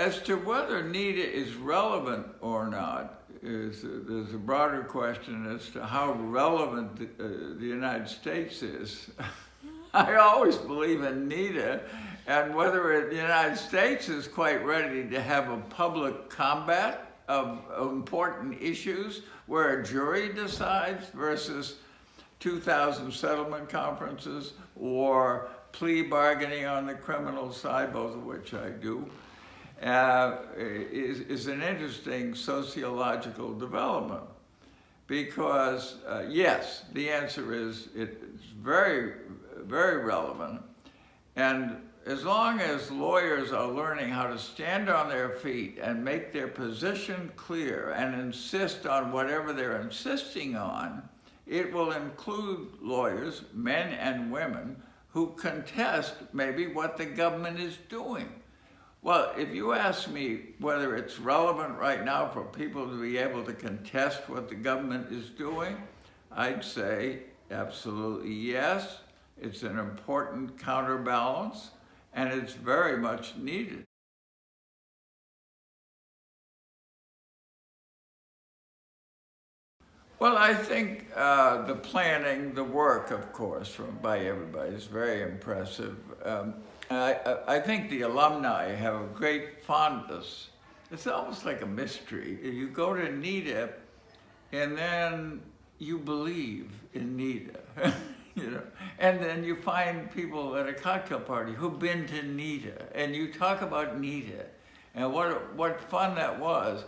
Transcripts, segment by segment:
As to whether NITA is relevant or not, there's a broader question as to how relevant the United States is. I always believe in NITA, and whether the United States is quite ready to have a public combat of important issues where a jury decides versus 2,000 settlement conferences or plea bargaining on the criminal side, both of which I do, is an interesting sociological development. Because yes, the answer is it's very, very relevant. And as long as lawyers are learning how to stand on their feet and make their position clear and insist on whatever they're insisting on, it will include lawyers, men and women, who contest maybe what the government is doing. Well, if you ask me whether it's relevant right now for people to be able to contest what the government is doing, I'd say absolutely yes. It's an important counterbalance, and it's very much needed. Well, I think the planning, the work, of course, by everybody is very impressive. I think the alumni have a great fondness. It's almost like a mystery. You go to NITA, and then you believe in NITA, you know. And then you find people at a cocktail party who've been to NITA, and you talk about NITA, and what fun that was.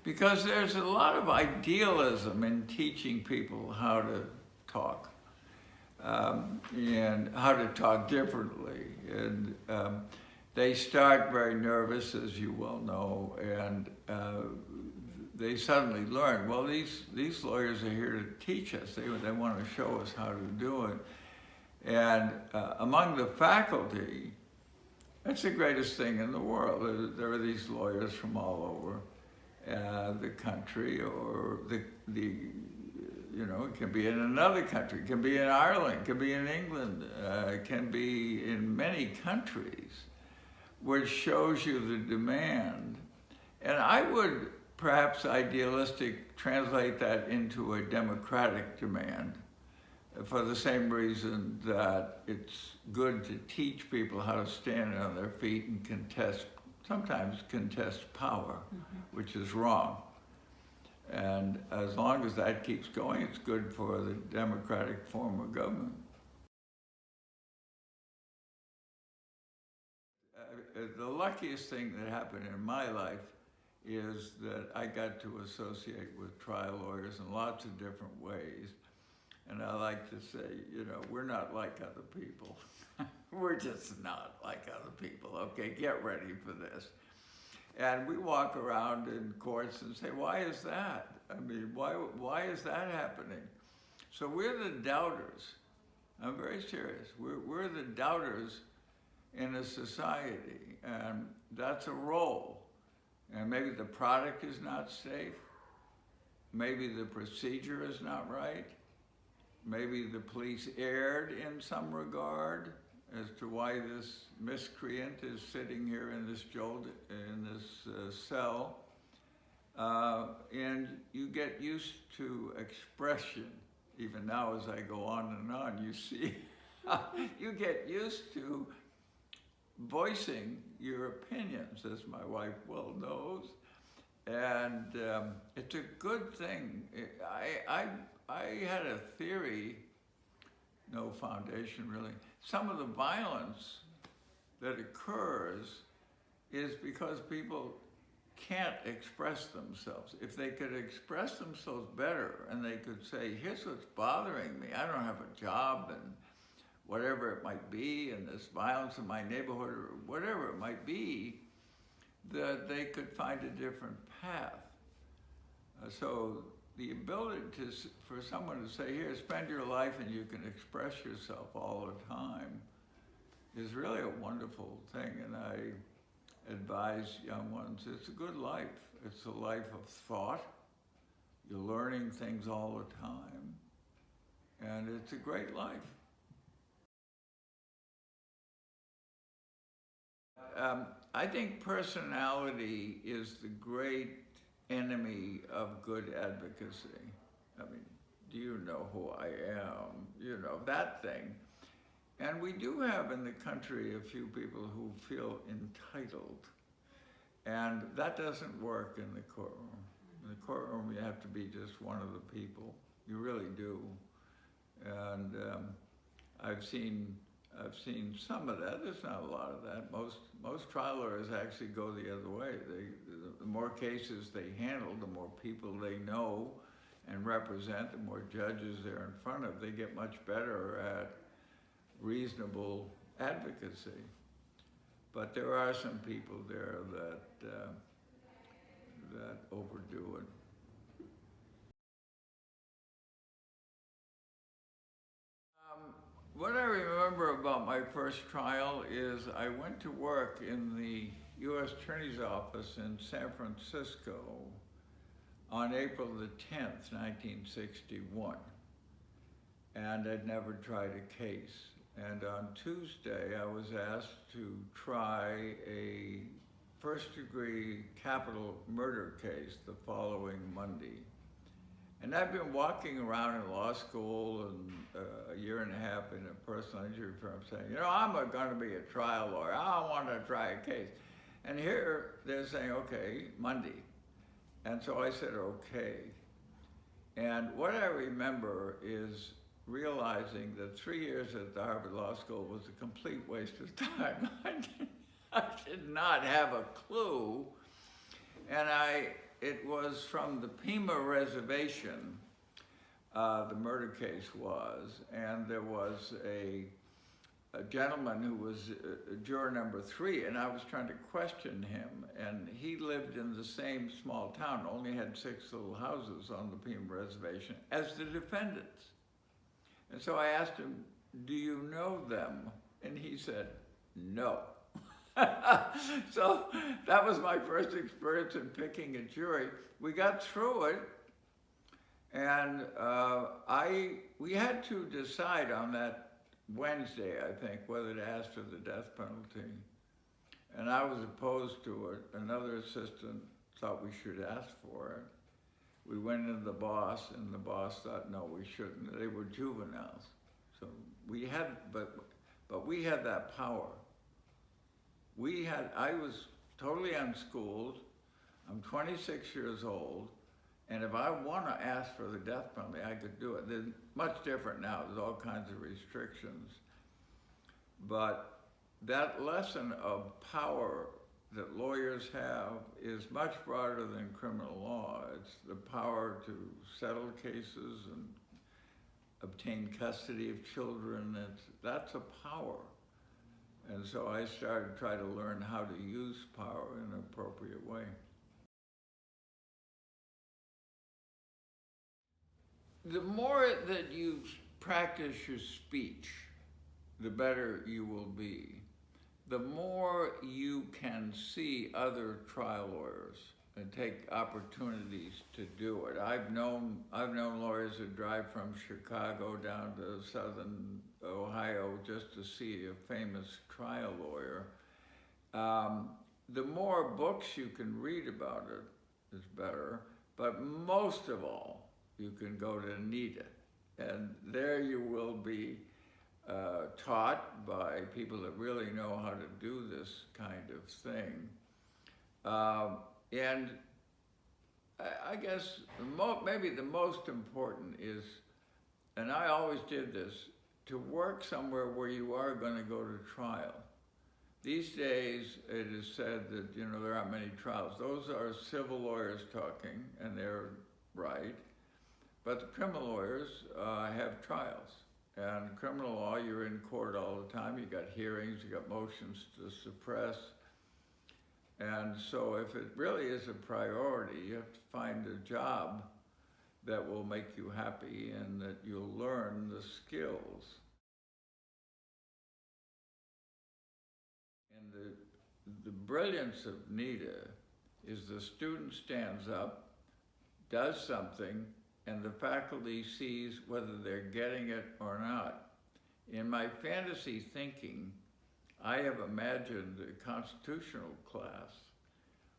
Because there's a lot of idealism in teaching people how to talk and how to talk differently. And they start very nervous, as you well know, and they suddenly learn, well, these lawyers are here to teach us. They want to show us how to do it. And among the faculty, that's the greatest thing in the world. There are these lawyers from all over the country, or you know, it can be in another country, it can be in Ireland, it can be in England, it can be in many countries, which shows you the demand. And I would perhaps idealistic translate that into a democratic demand for the same reason that it's good to teach people how to stand on their feet and sometimes contest power, which is wrong. And as long as that keeps going, it's good for the democratic form of government. The luckiest thing that happened in my life is that I got to associate with trial lawyers in lots of different ways. And I like to say, you know, we're not like other people. We're just not like other people, okay? Get ready for this. And we walk around in courts and say, why is that? I mean, why is that happening? So we're the doubters. I'm very serious. We're the doubters in a society, and that's a role. And maybe the product is not safe. Maybe the procedure is not right. Maybe the police erred in some regard as to why this miscreant is sitting here in this cell. And you get used to expression. Even now as I go on and on, you see, you get used to voicing your opinions, as my wife well knows. And it's a good thing. I had a theory, no foundation really. Some of the violence that occurs is because people can't express themselves. If they could express themselves better and they could say, here's what's bothering me. I don't have a job and whatever it might be, and this violence in my neighborhood or whatever it might be, that they could find a different path. So the ability for someone to say, here, spend your life and you can express yourself all the time is really a wonderful thing. And I advise young ones, it's a good life. It's a life of thought. You're learning things all the time. And it's a great life. I think personality is the great enemy of good advocacy. I mean, do you know who I am? You know, that thing. And we do have in the country a few people who feel entitled. And that doesn't work in the courtroom. In the courtroom, you have to be just one of the people. You really do. And I've seen some of that. There's not a lot of that. Most trial lawyers actually go the other way. The more cases they handle, the more people they know and represent, the more judges they're in front of, they get much better at reasonable advocacy. But there are some people there that overdo it. What I remember about my first trial is I went to work in the U.S. Attorney's Office in San Francisco on April the 10th, 1961. And I'd never tried a case. And on Tuesday, I was asked to try a first-degree capital murder case the following Monday. And I've been walking around in law school and a year and a half in a personal injury firm saying, you know, I'm going to be a trial lawyer. I want to try a case. And here they're saying, okay, Monday. And so I said, okay. And what I remember is realizing that 3 years at the Harvard Law School was a complete waste of time. I did not have a clue. And it was from the Pima Reservation, the murder case was, and there was a gentleman who was juror number 3, and I was trying to question him, and he lived in the same small town, only had 6 little houses on the Pima Reservation, as the defendants. And so I asked him, do you know them? And he said, no. So that was my first experience in picking a jury. We got through it, and we had to decide on that Wednesday, I think, whether to ask for the death penalty. And I was opposed to it. Another assistant thought we should ask for it. We went into the boss, and the boss thought, no, we shouldn't. They were juveniles. So we had, but we had that power. I was totally unschooled. I'm 26 years old. And if I want to ask for the death penalty, I could do it. There's much different now. There's all kinds of restrictions. But that lesson of power that lawyers have is much broader than criminal law. It's the power to settle cases and obtain custody of children. That's a power. And so I started to try to learn how to use power in an appropriate way. The more that you practice your speech, the better you will be. The more you can see other trial lawyers and take opportunities to do it. I've known lawyers who drive from Chicago down to southern Ohio just to see a famous trial lawyer. The more books you can read about it is better, but most of all, you can go to NITA, and there you will be taught by people that really know how to do this kind of thing. And I guess maybe the most important is, and I always did this, to work somewhere where you are going to go to trial. These days, it is said that, you know, there aren't many trials. Those are civil lawyers talking, and they're right. But the criminal lawyers have trials. And criminal law, you're in court all the time. You got hearings, you got motions to suppress. And so if it really is a priority, you have to find a job that will make you happy and that you'll learn the skills. And the brilliance of NITA is the student stands up, does something, and the faculty sees whether they're getting it or not. In my fantasy thinking, I have imagined a constitutional class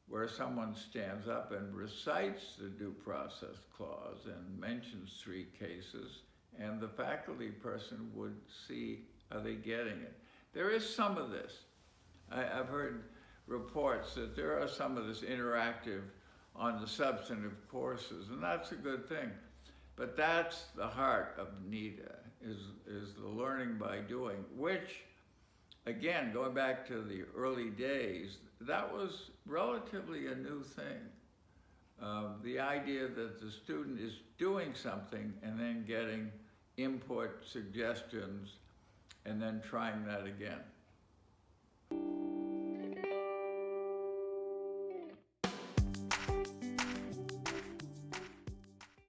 where someone stands up and recites the due process clause and mentions 3 cases, and the faculty person would see, are they getting it? There is some of this. I've heard reports that there are some of this interactive on the substantive courses, and that's a good thing. But that's the heart of NITA, is the learning by doing, which, again, going back to the early days, that was relatively a new thing. The idea that the student is doing something and then getting input, suggestions, and then trying that again.